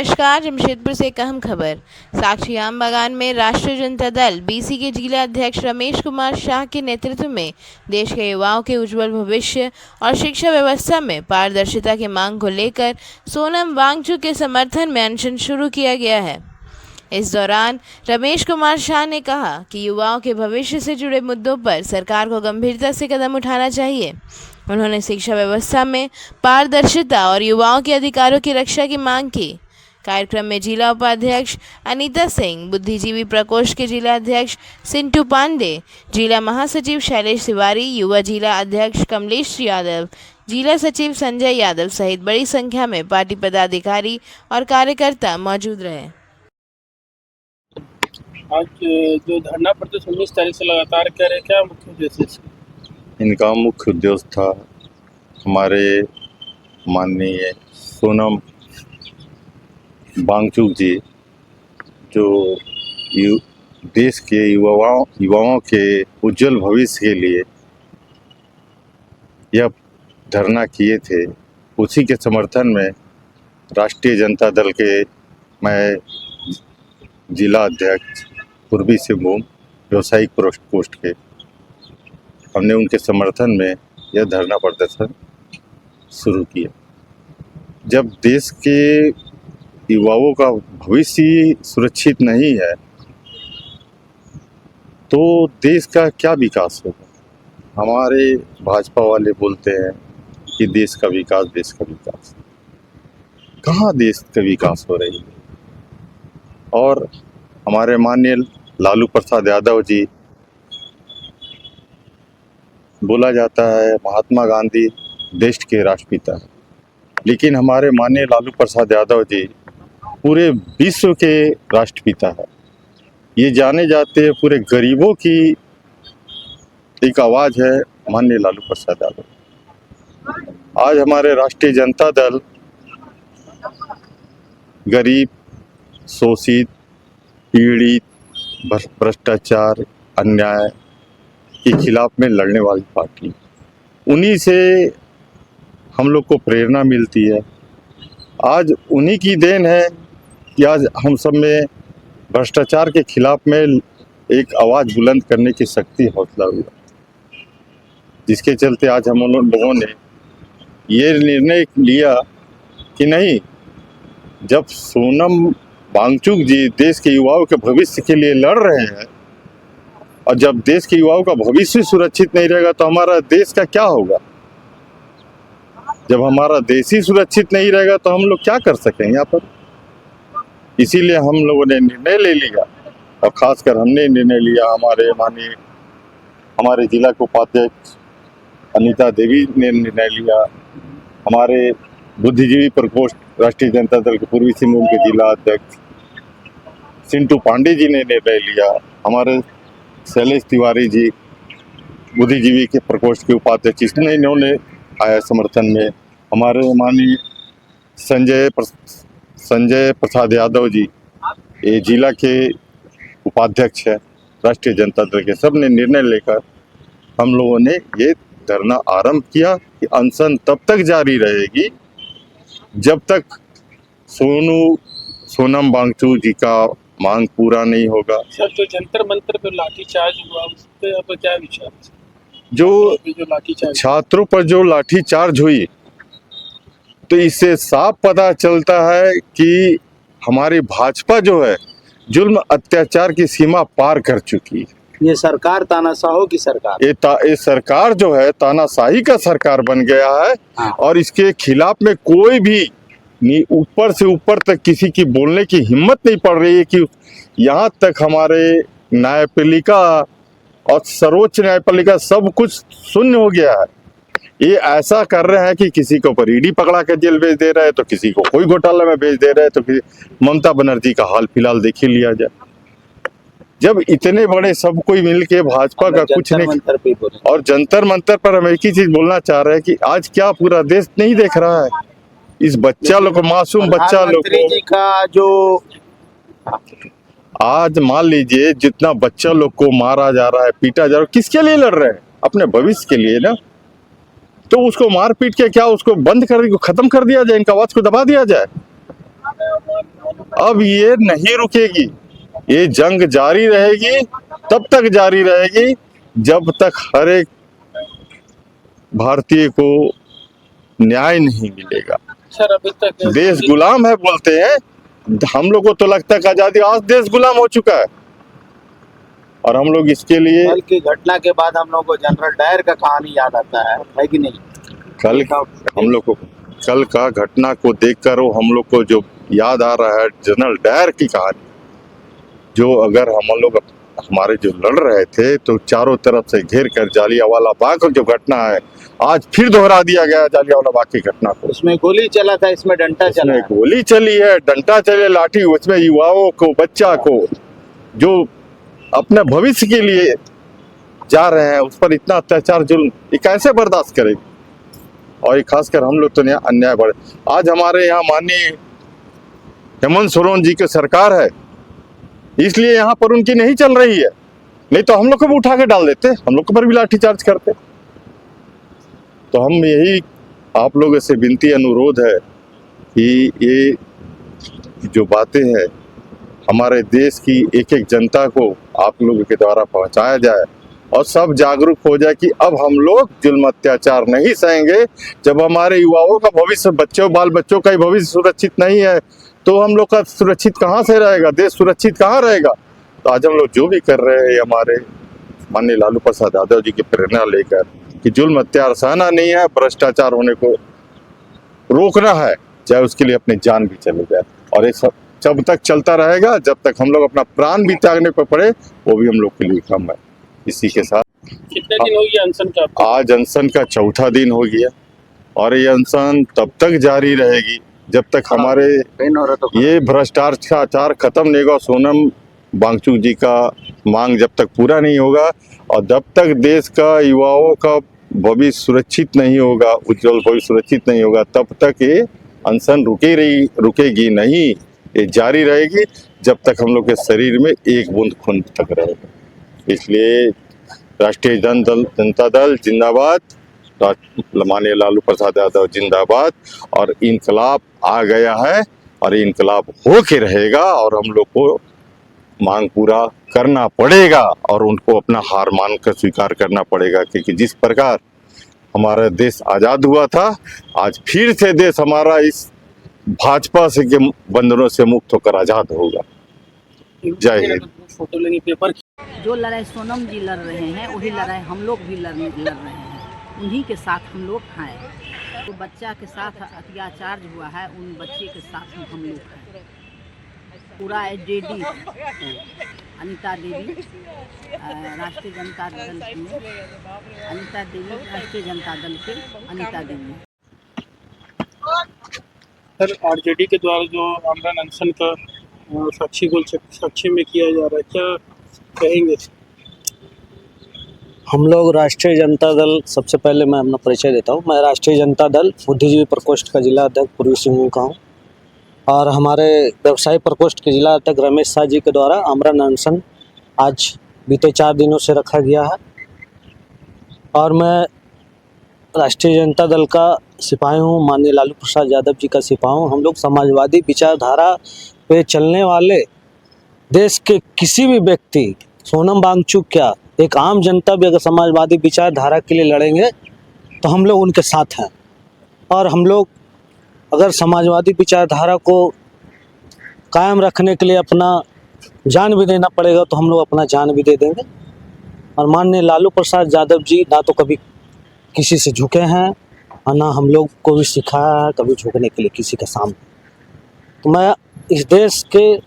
नमस्कार। जमशेदपुर से एक अहम खबर। साक्षी आम बागान में राष्ट्रीय जनता दल बीसी के जिला अध्यक्ष रमेश कुमार शाह के नेतृत्व में देश के युवाओं के उज्जवल भविष्य और शिक्षा व्यवस्था में पारदर्शिता की मांग को लेकर सोनम वांगचुक के समर्थन में अनशन शुरू किया गया है। इस दौरान रमेश कुमार शाह ने कहा कि युवाओं के भविष्य से जुड़े मुद्दों पर सरकार को गंभीरता से कदम उठाना चाहिए। उन्होंने शिक्षा व्यवस्था में पारदर्शिता और युवाओं के अधिकारों की रक्षा की मांग की। कार्यक्रम में जिला उपाध्यक्ष अनीता सिंह, बुद्धिजीवी प्रकोष्ठ के जिला अध्यक्ष सिंटू पांडे, जिला महासचिव शैलेश तिवारी, युवा जिला अध्यक्ष कमलेश यादव, जिला सचिव संजय यादव सहित बड़ी संख्या में पार्टी पदाधिकारी और कार्यकर्ता मौजूद रहे। आज जो धरना प्रदर्शन 19 तारीख से लगातार कर रहे, क्या मुख्य उद्देश्य है? इनका मुख्य उद्देश्य था हमारे माननीय सोनम वांगचुक जी जो देश के युवाओं के उज्जवल भविष्य के लिए यह धरना किए थे, उसी के समर्थन में राष्ट्रीय जनता दल के मैं जिला अध्यक्ष पूर्वी सिंहभूम व्यावसायिक प्रकोष्ठ के हमने उनके समर्थन में यह धरना प्रदर्शन शुरू किया। जब देश के युवाओं का भविष्य सुरक्षित नहीं है तो देश का क्या विकास होगा। हमारे भाजपा वाले बोलते हैं कि देश का विकास, कहाँ देश का विकास हो रही है। और हमारे माननीय लालू प्रसाद यादव जी, बोला जाता है महात्मा गांधी देश के राष्ट्रपिता, लेकिन हमारे माननीय लालू प्रसाद यादव जी पूरे विश्व के राष्ट्रपिता है। ये जाने जाते हैं, पूरे गरीबों की एक आवाज़ है माननीय लालू प्रसाद यादव। आज हमारे राष्ट्रीय जनता दल गरीब, शोषित, पीड़ित, भ्रष्टाचार, अन्याय के खिलाफ में लड़ने वाली पार्टी, उन्हीं से हम लोग को प्रेरणा मिलती है। आज उन्हीं की देन है कि आज हम सब में भ्रष्टाचार के खिलाफ में एक आवाज़ बुलंद करने की शक्ति, हौसला हुआ, जिसके चलते आज हम उन लोगों ने ये निर्णय लिया कि नहीं, जब सोनम वांगचुक जी देश के युवाओं के भविष्य के लिए लड़ रहे हैं और जब देश के युवाओं का भविष्य सुरक्षित नहीं रहेगा तो हमारा देश का क्या होगा। जब हमारा देश ही सुरक्षित नहीं रहेगा तो हम लोग क्या कर सकेंगे यहाँ पर। इसीलिए हम लोगों ने निर्णय ले लिया, और खासकर हमने निर्णय लिया, हमारे जिला के उपाध्यक्ष अनीता देवी ने निर्णय लिया, हमारे बुद्धिजीवी प्रकोष्ठ राष्ट्रीय जनता दल के पूर्वी सिंहभूम के जिला अध्यक्ष सिंटू पांडे जी ने निर्णय लिया, हमारे शैलेश तिवारी जी बुद्धिजीवी के प्रकोष्ठ के उपाध्यक्ष, इन्होंने आया समर्थन में, हमारे माननीय संजय प्रसाद यादव जी ये जिला के उपाध्यक्ष है राष्ट्रीय जनता दल के, सब ने निर्णय लेकर हम लोगों ने ये धरना आरंभ किया कि अनशन तब तक जारी रहेगी जब तक सोनम वांगचुक जी का मांग पूरा नहीं होगा। सर, जो जंतर मंतर पर लाठीचार्ज हुआ, उस पर आपका क्या विचार है? जो छात्रों पर जो लाठीचार्ज हुई, तो इससे साफ पता चलता है कि हमारी भाजपा जो है जुल्म अत्याचार की सीमा पार कर चुकी है। ये सरकार तानाशाहों की सरकार, ये सरकार जो है तानाशाही का सरकार बन गया है। हाँ। और और इसके खिलाफ में कोई भी ऊपर से ऊपर तक किसी की बोलने की हिम्मत नहीं पड़ रही है कि यहाँ तक हमारे न्यायपालिका और सर्वोच्च न्यायपालिका सब कुछ शून्य हो गया है। ये ऐसा कर रहे हैं कि किसी के ऊपर ईडी पकड़ा के जेल भेज दे रहे हैं, तो किसी को कोई घोटाला में भेज दे रहे हैं, तो ममता बनर्जी का हाल फिलहाल देख ही लिया जाए। जब इतने बड़े सब कोई मिल के भाजपा का कुछ नहीं, और जंतर मंतर पर हम एक ही चीज बोलना चाह रहे हैं कि आज क्या पूरा देश नहीं देख रहा है इस बच्चा लोग को, मासूम बच्चा लोग जी का जो आज मान लीजिए जितना बच्चा लोग को मारा जा रहा है, पीटा जा रहा है, किसके लिए लड़ रहे हैं? अपने भविष्य के लिए ना। तो उसको मार पीट के क्या उसको बंद कर, खत्म कर दिया जाए, इनका आवाज को दबा दिया जाए। अब ये नहीं रुकेगी, ये जंग जारी रहेगी, तब तक जारी रहेगी जब तक हर एक भारतीय को न्याय नहीं मिलेगा। सर अभी तक देश गुलाम है बोलते हैं, हम लोग को तो लगता है कि आजादी, आज देश गुलाम हो चुका है और हम लोग इसके लिए कल की घटना के बाद हम लोग को जनरल डायर का कहानी याद आता है कि नहीं? कल हम लोग को कल का घटना को देखकर हम लोग को जो याद आ रहा है जनरल डायर की कहानी, जो अगर हम लोग हमारे जो लड़ रहे थे तो चारों तरफ से घेर कर जालियांवाला बाग की जो घटना है आज फिर दोहरा दिया गया जालियांवाला बाग की घटना को। उसमें गोली चला था, इसमें डंडा चला उसमें है। गोली चली है, डंडा चले, लाठी, उसमें युवाओं को, बच्चा को जो अपने भविष्य के लिए जा रहे हैं उस पर इतना अत्याचार, जुल्म, ये कैसे बर्दाश्त करेगी? और ये खासकर हम लोग तो अन्याय बढ़े। आज हमारे यहाँ माननीय हेमंत सोरेन जी की सरकार है, इसलिए यहाँ पर उनकी नहीं चल रही है, नहीं तो हम लोग को भी उठा के डाल देते, हम लोग को पर भी लाठीचार्ज करते। तो हम यही आप लोगों से विनती अनुरोध है कि ये जो बातें हैं हमारे देश की एक एक जनता को आप लोगों के द्वारा पहुंचाया जाए और सब जागरूक हो जाए कि अब हम लोग जुल्म अत्याचार नहीं सहेंगे। जब हमारे युवाओं का भविष्य, बच्चों, बाल बच्चों का ही भविष्य सुरक्षित नहीं है तो हम लोग का सुरक्षित कहाँ से रहेगा, देश सुरक्षित कहाँ रहेगा? तो आज हम लोग जो भी कर रहे हैं हमारे माननीय लालू प्रसाद यादव जी की प्रेरणा लेकर कि जुल्म अत्याचार सहना नहीं है, भ्रष्टाचार होने को रोकना है, चाहे उसके लिए अपनी जान भी चले जाए। और ये सब जब तक चलता रहेगा, जब तक हम लोग अपना प्राण भी त्यागने पर पड़े, वो भी हम लोग के लिए कम है। इसी के साथ कितने दिन हो गया अनशन का? आज अनशन का चौथा दिन हो गया और ये अनशन तब तक जारी रहेगी जब तक हमारे ये भ्रष्टाचार खत्म नहीं होगा, सोनम वांगचुक जी का मांग जब तक पूरा नहीं होगा और जब तक देश का युवाओं का भविष्य सुरक्षित नहीं होगा, उज्जवल भविष्य सुरक्षित नहीं होगा, तब तक ये अनशन रुकेगी नहीं, ये जारी रहेगी जब तक हम लोग के शरीर में एक बूंद खून तक रहेगा। इसलिए राष्ट्रीय जनता दल जिंदाबाद, माननीय लालू प्रसाद यादव जिंदाबाद, और इनकलाब आ गया है और इनकलाब हो के रहेगा और हम लोग को मांग पूरा करना पड़ेगा और उनको अपना हार मान कर स्वीकार करना पड़ेगा, क्योंकि जिस प्रकार हमारा देश आज़ाद हुआ था, आज फिर से देश हमारा इस भाजपा से के बंधनों से मुक्त होकर आज़ाद होगा। जय हिंद। फोटो लेंगे पेपर। जो लड़ाई सोनम जी लड़ रहे हैं वही लड़ाई हम लोग भी लड़ रहे हैं, उन्हीं के साथ हम लोग हैं। तो बच्चा के साथ अत्याचार हुआ है, उन बच्चे के साथ हम लोग हैं। पूरा एचजेडी अनीता देवी राष्ट्रीय जनता दल की, अनीता देवी राष्ट्रीय जनता दल के अनीता देवी। सर आरजेडी के द्वारा जो आमरण अनशन का साक्षी में किया जा रहा है, क्या कहेंगे? हम लोग राष्ट्रीय जनता दल, सबसे पहले मैं अपना परिचय देता हूँ। मैं राष्ट्रीय जनता दल बुद्धिजीवी प्रकोष्ठ का जिला अध्यक्ष पूर्वी सिंहभूम का हूँ और हमारे व्यवसायी प्रकोष्ठ के जिला अध्यक्ष रमेश शाह जी के द्वारा आमरण अनशन आज बीते 4 दिनों से रखा गया है और मैं राष्ट्रीय जनता दल का सिपाही हूँ, माननीय लालू प्रसाद यादव जी का सिपाही हूँ। हम लोग समाजवादी विचारधारा पे चलने वाले देश के किसी भी व्यक्ति, सोनम वांगचुक क्या, एक आम जनता भी अगर समाजवादी विचारधारा के लिए लड़ेंगे तो हम लोग उनके साथ हैं। और हम लोग अगर समाजवादी विचारधारा को कायम रखने के लिए अपना जान भी देना पड़ेगा तो हम लोग अपना जान भी दे देंगे। और माननीय लालू प्रसाद यादव जी ना तो कभी किसी से झुके हैं और ना हम लोग को भी सिखाया है कभी झुकने के लिए किसी के सामने। तो मैं इस देश के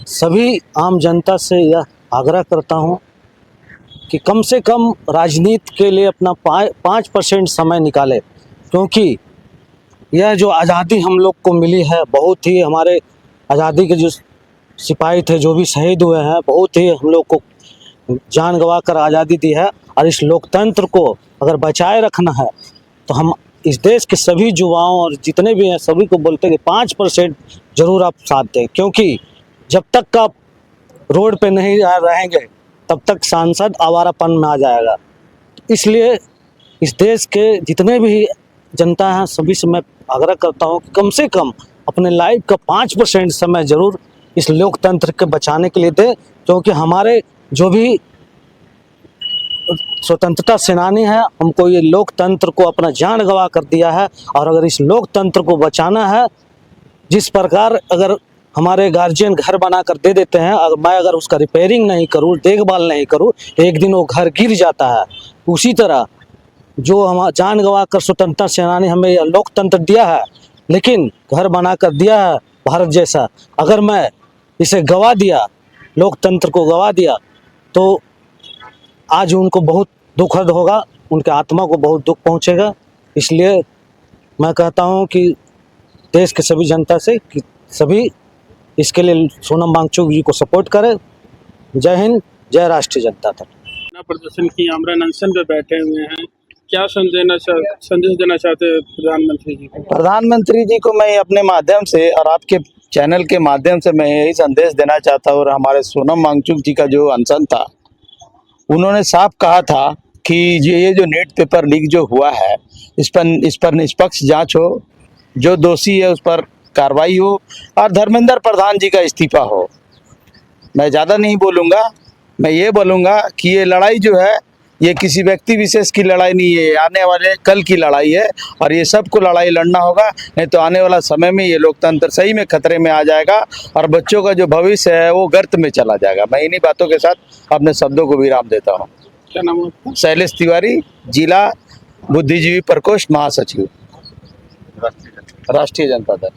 सभी आम जनता से यह आग्रह करता हूं कि कम से कम राजनीति के लिए अपना 5% समय निकाले, क्योंकि यह जो आज़ादी हम लोग को मिली है, बहुत ही हमारे आज़ादी के जो सिपाही थे जो भी शहीद हुए हैं, बहुत ही हम लोग को जान गंवा कर आज़ादी दी है। और इस लोकतंत्र को अगर बचाए रखना है तो हम इस देश के सभी युवाओं और जितने भी हैं सभी को बोलते हैं कि 5% ज़रूर आप साथ दें, क्योंकि जब तक आप रोड पे नहीं रहेंगे तब तक सांसद आवारापन में आ जाएगा। इसलिए इस देश के जितने भी जनता हैं सभी से मैं आग्रह करता हूं कि कम से कम अपने लाइफ का 5% समय ज़रूर इस लोकतंत्र के बचाने के लिए दे, क्योंकि हमारे जो भी स्वतंत्रता सेनानी है, हमको ये लोकतंत्र को अपना जान गंवा कर दिया है। और अगर इस लोकतंत्र को बचाना है, जिस प्रकार अगर हमारे गार्जियन घर बना कर दे देते हैं, मैं अगर उसका रिपेयरिंग नहीं करूँ, देखभाल नहीं करूँ, एक दिन वो घर गिर जाता है। उसी तरह जो हम जान गंवा कर स्वतंत्रता सेनानी हमें यह लोकतंत्र दिया है, लेकिन घर बना कर दिया है भारत जैसा, अगर मैं इसे गंवा दिया, लोकतंत्र को गंवा दिया, तो आज उनको बहुत दुखद होगा, उनके आत्मा को बहुत दुख पहुंचेगा। इसलिए मैं कहता हूं कि देश के सभी जनता से कि सभी इसके लिए सोनम वांगचुक जी को सपोर्ट करें। जय हिंद, जय राष्ट्रीय जनता दल। धरना प्रदर्शन की आमरण अनशन पे बैठे हुए हैं, क्या संदेश देना चाहते हैं प्रधानमंत्री जी को? प्रधानमंत्री जी को मैं अपने माध्यम से और आपके चैनल के माध्यम से मैं यही संदेश देना चाहता हूँ। और हमारे सोनम वांगचुक जी का जो अनशन था, उन्होंने साफ कहा था कि ये जो नीट पेपर लीक जो हुआ है, इस पर निष्पक्ष जांच हो, जो दोषी है उस पर कार्रवाई हो और धर्मेंद्र प्रधान जी का इस्तीफा हो। मैं ज़्यादा नहीं बोलूँगा, मैं ये बोलूँगा कि ये लड़ाई जो है, ये किसी व्यक्ति विशेष की लड़ाई नहीं है, आने वाले कल की लड़ाई है और ये सबको लड़ाई लड़ना होगा। नहीं तो आने वाला समय में ये लोकतंत्र सही में खतरे में आ जाएगा और बच्चों का जो भविष्य है वो गर्त में चला जाएगा। मैं इन्हीं बातों के साथ अपने शब्दों को विराम देता हूँ। क्या नाम है आपका? शैलेश तिवारी, जिला बुद्धिजीवी प्रकोष्ठ महासचिव, राष्ट्रीय जनता दल।